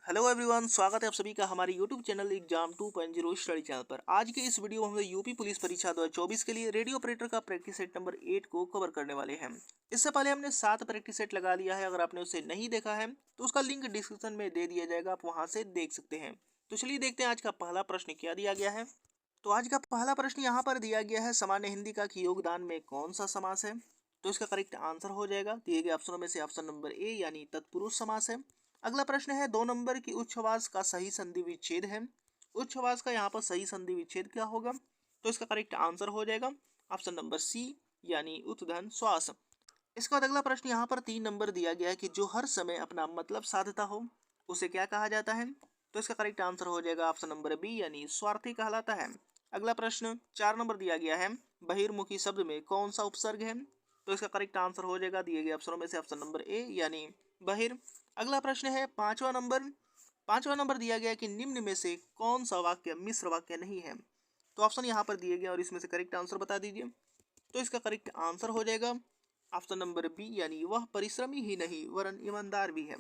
Hello everyone, स्वागत है आप सभी का हमारे YouTube channel exam 2.0 study channel पर। आज के इस वीडियो में हम यूपी पुलिस परीक्षा 2024 के लिए रेडियो ऑपरेटर का प्रैक्टिस सेट नंबर 8 को कवर करने वाले हैं। इससे पहले हमने 7 प्रैक्टिस सेट लगा लिया है। अगर आपने उसे नहीं देखा है तो उसका लिंक डिस्क्रिप्शन में दे दिया जाएगा, आप वहां से देख सकते हैं। तो चलिए देखते हैं आज का पहला प्रश्न क्या दिया गया है। तो आज का पहला प्रश्न यहाँ पर दिया गया है, सामान्य हिंदी का कि योगदान में कौन सा समास है। तो इसका करेक्ट आंसर हो जाएगा दिए गए ऑप्शनों में से ऑप्शन नंबर ए यानी तत्पुरुष समास है। अगला प्रश्न है, 2 नंबर की उच्छ्वास का सही संधि विच्छेद है। उच्छ्वास का यहाँ पर सही संधि विच्छेद क्या होगा। तो इसका करेक्ट आंसर हो जाएगा ऑप्शन नंबर सी यानी उत्तधन श्वास। इसके बाद अगला प्रश्न यहाँ पर 3 नंबर दिया गया है कि जो हर समय अपना मतलब साधता हो उसे क्या कहा जाता है। तो इसका करेक्ट आंसर हो जाएगा ऑप्शन नंबर बी यानी स्वार्थी कहलाता है। अगला प्रश्न 4 नंबर दिया गया है, बहिर्मुखी शब्द में कौन सा उपसर्ग है। तो इसका करेक्ट आंसर हो जाएगा दिए गए ऑप्शनों में से ऑप्शन नंबर ए यानी बहिर। अगला प्रश्न है 5वां नंबर दिया गया कि निम्न में से कौन सा वाक्य मिश्र वाक्य नहीं है। तो ऑप्शन यहाँ पर दिए गए और इसमें से करेक्ट आंसर बता दीजिए। तो इसका करेक्ट आंसर हो जाएगा ऑप्शन नंबर बी यानी वह परिश्रमी ही नहीं वरन ईमानदार भी है।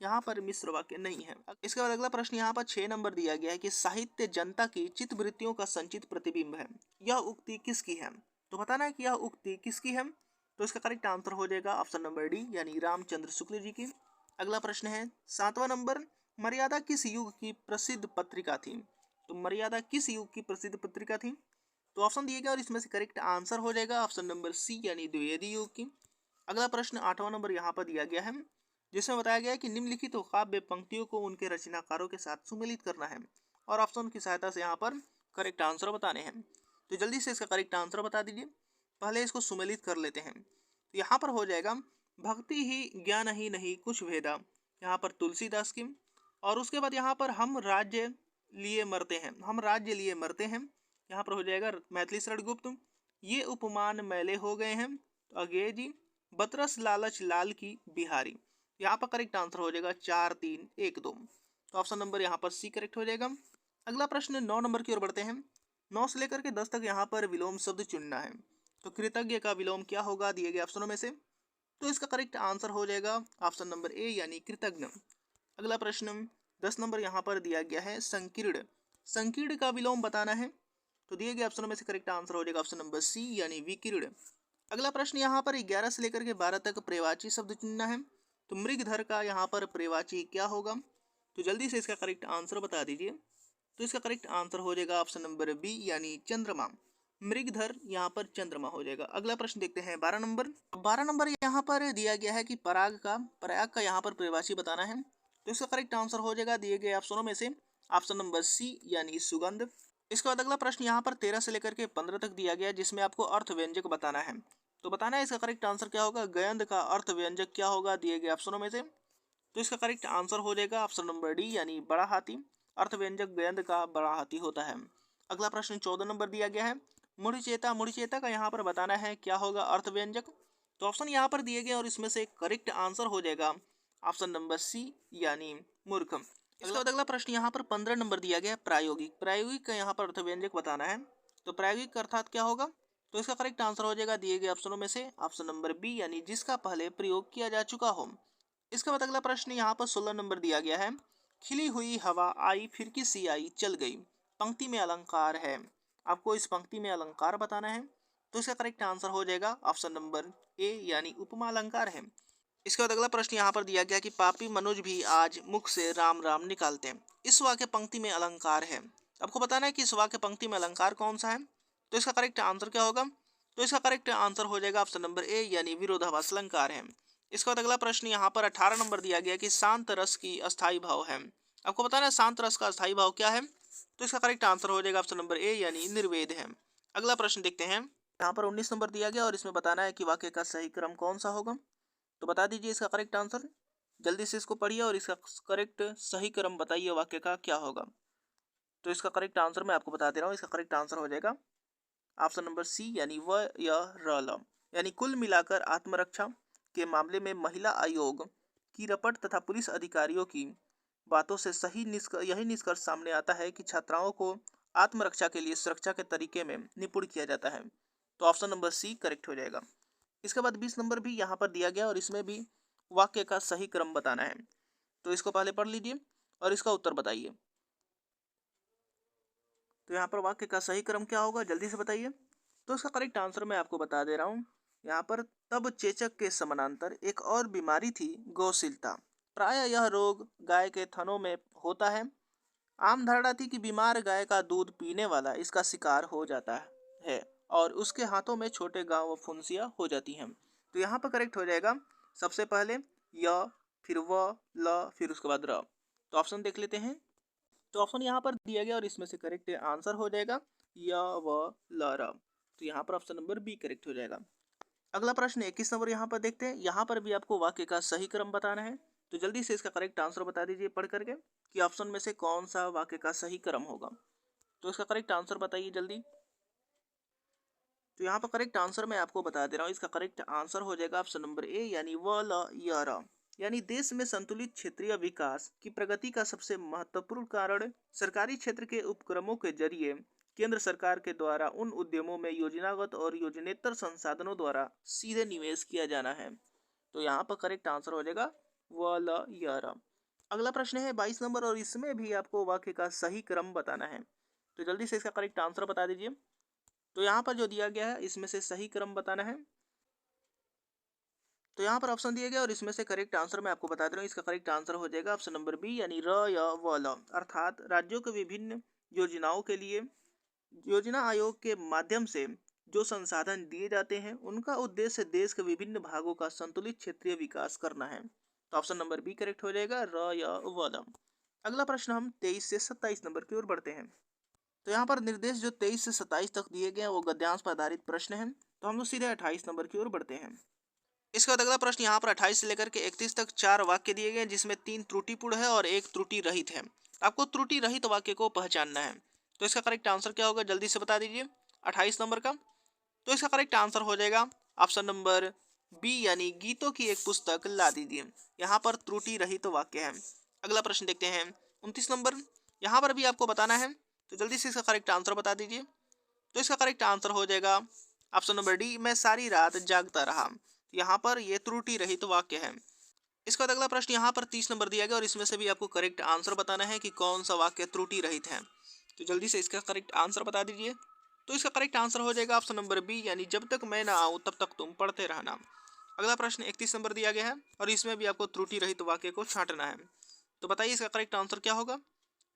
यहाँ पर मिश्र वाक्य नहीं है। इसके बाद अगला प्रश्न यहाँ पर 6 नंबर दिया गया है कि साहित्य जनता की चित्त वृत्तियों का संचित प्रतिबिंब है। यह उक्ति किसकी है। तो बताना है कि यह उक्ति किसकी है। तो इसका करेक्ट आंसर हो जाएगा ऑप्शन नंबर डी यानी रामचंद्र शुक्ल जी की। अगला प्रश्न है 7वां नंबर, मर्यादा किस युग की प्रसिद्ध पत्रिका थी। तो मर्यादा किस युग की प्रसिद्ध पत्रिका थी। तो ऑप्शन दिए गए और इसमें से करेक्ट आंसर हो जाएगा ऑप्शन नंबर सी यानी द्विवेदी युग की। अगला प्रश्न 8वां नंबर यहाँ पर दिया गया है, जिसमें बताया गया है कि निम्नलिखित काव्य पंक्तियों को उनके रचनाकारों के साथ सुमेलित करना है और ऑप्शन की सहायता से यहाँ पर करेक्ट आंसर बताने हैं। तो जल्दी से इसका करेक्ट आंसर बता दीजिए। पहले इसको सुमेलित कर लेते हैं। तो यहाँ पर हो जाएगा, भक्ति ही ज्ञान ही नहीं कुछ भेदा, यहाँ पर तुलसीदास की। और उसके बाद यहाँ पर हम राज्य लिए मरते हैं, हम राज्य लिए मरते हैं, यहाँ पर हो जाएगा मैथिली शरण गुप्त। ये उपमान मैले हो गए हैं, तो अगेय जी। बतरस लालच लाल की बिहारी, यहाँ पर करेक्ट आंसर हो जाएगा 4 3 1 2। तो ऑप्शन नंबर यहाँ पर सी करेक्ट हो जाएगा। अगला प्रश्न 9 नंबर की ओर बढ़ते हैं। 9 से लेकर के 10 तक यहाँ पर विलोम शब्द चुनना है। तो कृतज्ञ का विलोम क्या होगा दिए गए ऑप्शनों में से। तो इसका करेक्ट आंसर हो जाएगा ऑप्शन नंबर ए यानी कृतज्ञ। अगला प्रश्न 10 नंबर यहाँ पर दिया गया है, संकीर्ण। संकीर्ण का विलोम बताना है। तो दिए गए ऑप्शनों में से करेक्ट आंसर हो जाएगा ऑप्शन नंबर सी यानी विकीर्ण। अगला प्रश्न यहाँ पर 11 से लेकर के 12 तक प्रवाची शब्द चुनना है। तो मृगधर का यहाँ पर प्रवाची क्या होगा। तो जल्दी से इसका करेक्ट आंसर बता दीजिए। तो इसका करेक्ट आंसर हो जाएगा ऑप्शन नंबर बी यानी चंद्रमा। मृगधर यहाँ पर चंद्रमा हो जाएगा। अगला प्रश्न देखते हैं 12 नंबर यहाँ पर दिया गया है कि प्रयाग का यहाँ पर प्रवासी बताना है। तो इसका करेक्ट आंसर हो जाएगा दिए गए ऑप्शनों में से ऑप्शन नंबर सी यानी सुगंध। इसके बाद अगला प्रश्न यहाँ पर 13 से लेकर के 15 तक दिया गया है, जिसमें आपको अर्थ व्यंजक बताना है। तो बताना है इसका करेक्ट आंसर क्या होगा। गयंद का अर्थ व्यंजक क्या होगा दिए गए ऑप्शनों में से। तो इसका करेक्ट आंसर हो जाएगा ऑप्शन नंबर डी यानी बड़ा हाथी। अर्थ व्यंजक गयंद का बड़ा हाथी होता है। अगला प्रश्न 14 नंबर दिया गया है, मुड़चेता का यहाँ पर बताना है क्या होगा अर्थ व्यंजक। तो ऑप्शन यहाँ पर दिए गए और इसमें से करेक्ट आंसर हो जाएगा ऑप्शन नंबर सी यानी मूर्ख। इसके बाद अगला प्रश्न यहाँ पर 15 नंबर दिया गया है, प्रायोगिक का यहाँ पर अर्थ व्यंजक बताना है। तो प्रायोगिक अर्थात क्या होगा। तो इसका करेक्ट आंसर हो जाएगा दिए गए ऑप्शनों में से ऑप्शन नंबर बी यानी जिसका पहले प्रयोग किया जा चुका हो। इसके बाद अगला प्रश्न यहाँ पर 16 नंबर दिया गया है, खिली हुई हवा आई फिर किसी आई चल गई, पंक्ति में अलंकार है। आपको इस पंक्ति में अलंकार बताना है। तो इसका करेक्ट आंसर हो जाएगा ऑप्शन नंबर ए यानी उपमा अलंकार है। इसके बाद अगला प्रश्न यहाँ पर दिया गया कि पापी मनुज भी आज मुख से राम राम निकालते हैं, इस वाक्य पंक्ति में अलंकार है। आपको बताना है कि इस वाक्य पंक्ति में अलंकार कौन सा है। तो इसका करेक्ट आंसर क्या होगा। तो इसका करेक्ट आंसर हो जाएगा ऑप्शन नंबर ए यानी विरोधाभास अलंकार है। इसके बाद अगला प्रश्न यहाँ पर 18 नंबर दिया गया कि शांत रस की अस्थायी भाव है। आपको बताना है शांत रस का अस्थायी भाव क्या है। तो इसका करेक्ट आंसर हो जाएगा ऑप्शन नंबर ए यानी निर्वेद है। अगला प्रश्न देखते हैं, यहाँ पर 19 नंबर दिया गया और इसमें बताना है कि वाक्य का सही क्रम कौन सा होगा। तो बता दीजिए इसका करेक्ट आंसर। जल्दी से इसको पढ़िए और इसका करेक्ट सही क्रम बताइए वाक्य का क्या होगा। तो इसका करेक्ट आंसर मैं आपको बता दे रहा हूँ। इसका करेक्ट आंसर हो जाएगा ऑप्शन नंबर सी यानी व य र ल। यानी कुल मिलाकर आत्मरक्षा के मामले में महिला आयोग की रपट तथा पुलिस अधिकारियों की बातों से यही निष्कर्ष सामने आता है कि छात्राओं को आत्मरक्षा के लिए सुरक्षा के तरीके में निपुण किया जाता है। तो ऑप्शन नंबर सी करेक्ट हो जाएगा। इसके बाद 20 नंबर भी यहाँ पर दिया गया और इसमें भी वाक्य का सही क्रम बताना है। तो इसको पहले पढ़ लीजिए और इसका उत्तर बताइए। तो यहाँ पर वाक्य का सही क्रम क्या होगा, जल्दी से बताइए। तो इसका करेक्ट आंसर मैं आपको बता दे रहा हूँ। यहाँ पर तब चेचक के समानांतर एक और बीमारी थी, गौशीलता। प्रायः यह रोग गाय के थनों में होता है। आम धारणा थी कि बीमार गाय का दूध पीने वाला इसका शिकार हो जाता है और उसके हाथों में छोटे घाव व फुंसियाँ हो जाती हैं। तो यहाँ पर करेक्ट हो जाएगा सबसे पहले य, फिर व, ल, फिर उसके बाद र। तो ऑप्शन देख लेते हैं। तो ऑप्शन यहाँ पर दिया गया और इसमें से करेक्ट आंसर हो जाएगा य, व, ल, र। तो यहाँ पर ऑप्शन नंबर बी करेक्ट हो जाएगा। अगला प्रश्न 21 नंबर यहाँ पर देखते हैं। यहाँ पर भी आपको वाक्य का सही क्रम बताना है। तो जल्दी से इसका करेक्ट आंसर बता दीजिए पढ़ करके कि ऑप्शन में से कौन सा वाक्य का सही क्रम होगा। तो इसका करेक्ट आंसर बताइए जल्दी। तो यहाँ पर करेक्ट आंसर मैं आपको बता दे रहा हूँ। इसका करेक्ट आंसर हो जाएगा ऑप्शन नंबर ए, यानी व, ल, य, र। यानी देश में संतुलित क्षेत्रीय विकास की प्रगति का सबसे महत्वपूर्ण कारण सरकारी क्षेत्र के उपक्रमों के जरिए केंद्र सरकार के द्वारा उन उद्यमों में योजनागत और योजनेतर संसाधनों द्वारा सीधे निवेश किया जाना है। तो यहाँ पर करेक्ट आंसर हो जाएगा व, ल, य, र। अगला प्रश्न है 22 नंबर और इसमें भी आपको वाक्य का सही क्रम बताना है। तो जल्दी से इसका करेक्ट आंसर बता दीजिए। तो यहाँ पर जो दिया गया है इसमें से सही क्रम बताना है। तो यहाँ पर ऑप्शन दिया गया और इसमें से करेक्ट आंसर मैं आपको बता दे रहा हूँ। इसका करेक्ट आंसर हो जाएगा ऑप्शन नंबर बी, यानी र, य, व, ल। अर्थात राज्यों के विभिन्न योजनाओं के लिए योजना आयोग के माध्यम से जो संसाधन दिए जाते हैं उनका उद्देश्य देश के विभिन्न भागों का संतुलित क्षेत्रीय विकास करना है। तो ऑप्शन नंबर बी करेक्ट हो जाएगा, र, य, व, ल। अगला प्रश्न हम 23 से 27 नंबर की ओर बढ़ते हैं। तो यहाँ पर निर्देश जो 23 से 27 तक दिए गए हैं वो गद्यांश पर आधारित प्रश्न है। तो हम लोग सीधे 28 नंबर की ओर बढ़ते हैं। इसके बाद अगला प्रश्न यहाँ पर 28 से लेकर के 31 तक 4 वाक्य दिए गए हैं जिसमें 3 त्रुटिपूर्ण है और 1 त्रुटि रहित है। आपको त्रुटि रहित वाक्य को पहचानना है। तो इसका करेक्ट आंसर क्या होगा, जल्दी से बता दीजिए 28 नंबर का। तो इसका करेक्ट आंसर हो जाएगा ऑप्शन नंबर बी, यानी गीतों की एक पुस्तक ला दीजिए। यहाँ पर त्रुटि रहित वाक्य है। अगला प्रश्न देखते हैं 29 नंबर। यहाँ पर भी आपको बताना है, तो जल्दी से इसका करेक्ट आंसर बता दीजिए। तो इसका करेक्ट आंसर हो जाएगा ऑप्शन नंबर डी, मैं सारी रात जागता रहा। यहाँ पर ये त्रुटि रहित वाक्य है। इसके बाद अगला प्रश्न यहाँ पर 30 नंबर दिया गया और इसमें से भी आपको करेक्ट आंसर बताना है कि कौन सा वाक्य त्रुटि रहित है। तो जल्दी से इसका करेक्ट आंसर बता दीजिए। तो इसका करेक्ट आंसर हो जाएगा ऑप्शन नंबर बी, यानी जब तक मैं ना आऊँ तब तक तुम पढ़ते रहना। अगला प्रश्न 31 नंबर दिया गया है और इसमें भी आपको त्रुटि रहित वाक्य को छांटना है। तो बताइए इसका करेक्ट आंसर क्या होगा।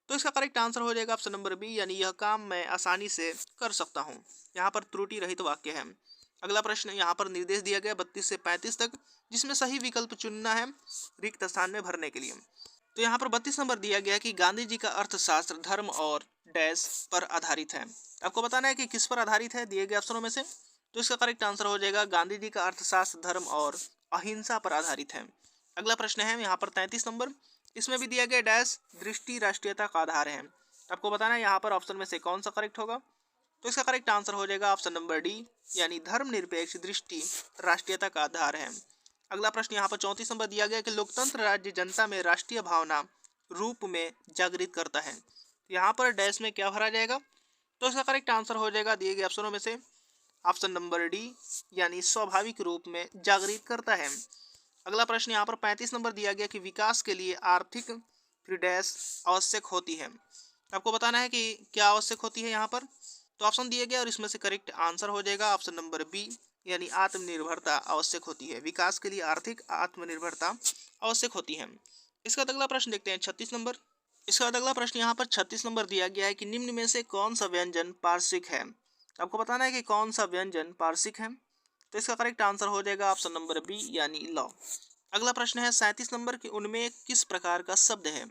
तो इसका करेक्ट आंसर हो जाएगा ऑप्शन नंबर बी, यानी यह काम मैं आसानी से कर सकता हूँ। यहाँ पर त्रुटि रहित वाक्य है। अगला प्रश्न यहाँ पर निर्देश दिया गया 32 से 35 तक, जिसमें सही विकल्प चुनना है रिक्त स्थान में भरने के लिए। तो यहाँ पर 32 नंबर दिया गया कि गांधी जी का अर्थशास्त्र धर्म और डैश पर आधारित है। आपको बताना है कि किस पर आधारित है दिए गए ऑप्शनों में से। तो इसका करेक्ट आंसर हो जाएगा गांधी जी का अर्थशास्त्र धर्म और अहिंसा पर आधारित है। अगला प्रश्न है यहाँ पर 33 नंबर। इसमें भी दिया गया डैश दृष्टि राष्ट्रीयता का आधार है। आपको बताना है यहाँ पर ऑप्शन में से कौन सा करेक्ट होगा। तो इसका करेक्ट आंसर हो जाएगा ऑप्शन नंबर डी, यानी धर्मनिरपेक्ष दृष्टि राष्ट्रीयता का आधार है। अगला प्रश्न यहाँ पर 34 नंबर दिया गया कि लोकतंत्र राज्य जनता में राष्ट्रीय भावना रूप में जागृत करता है। यहाँ पर डैश में क्या भरा जाएगा। तो इसका करेक्ट आंसर हो जाएगा दिए गए ऑप्शनों में से ऑप्शन नंबर डी, यानी स्वाभाविक रूप में जागृत करता है। अगला प्रश्न यहाँ पर 35 नंबर दिया गया कि विकास के लिए आर्थिक फिर डैश आवश्यक होती है। आपको बताना है कि क्या आवश्यक होती है यहाँ पर। तो ऑप्शन दिए गए और इसमें से करेक्ट आंसर हो जाएगा ऑप्शन नंबर बी, यानी आत्मनिर्भरता आवश्यक होती है। विकास के लिए आर्थिक आत्मनिर्भरता आवश्यक होती है। इसका अगला प्रश्न देखते हैं 36 नंबर। इसके बाद अगला प्रश्न यहाँ पर 36 नंबर दिया गया है कि निम्न में से कौन सा व्यंजन पार्श्विक है। आपको बताना है कि कौन सा व्यंजन पार्श्विक है। तो इसका करेक्ट आंसर हो जाएगा ऑप्शन नंबर बी, यानी लौ। अगला प्रश्न है 37 नंबर कि उनमें किस प्रकार का शब्द है।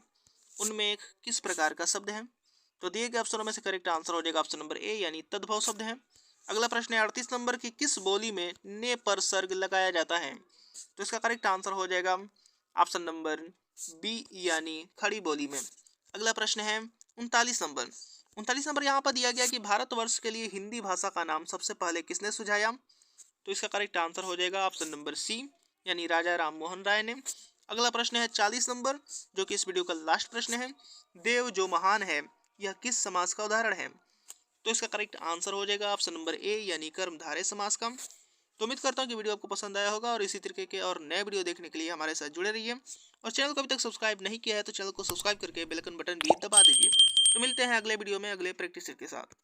उनमें किस प्रकार का शब्द है। तो दिए गए ऑप्शनों में से करेक्ट आंसर हो जाएगा ऑप्शन नंबर ए, यानी तद्भव शब्द है। अगला प्रश्न है 38 नंबर की किस बोली में ने पर सर्ग लगाया जाता है। तो इसका करेक्ट आंसर हो जाएगा ऑप्शन नंबर बी, यानी खड़ी बोली में। अगला प्रश्न है 39 नंबर। 39 नंबर यहाँ पर दिया गया कि भारतवर्ष के लिए हिंदी भाषा का नाम सबसे पहले किसने सुझाया। तो इसका करेक्ट आंसर हो जाएगा ऑप्शन नंबर सी, यानी राजा राम मोहन राय ने। अगला प्रश्न है 40 नंबर, जो कि इस वीडियो का लास्ट प्रश्न है। देव जो महान है यह किस समास का उदाहरण है। तो इसका करेक्ट आंसर हो जाएगा ऑप्शन नंबर ए, यानी कर्मधारय समास का। तो उम्मीद करता हूँ कि वीडियो आपको पसंद आया होगा और इसी तरीके के और नए वीडियो देखने के लिए हमारे साथ जुड़े रहिए। और चैनल को अभी तक सब्सक्राइब नहीं किया है तो चैनल को सब्सक्राइब करके बेल आइकन बटन भी दबा दीजिए। तो मिलते हैं अगले वीडियो में अगले प्रैक्टिस सेट के साथ।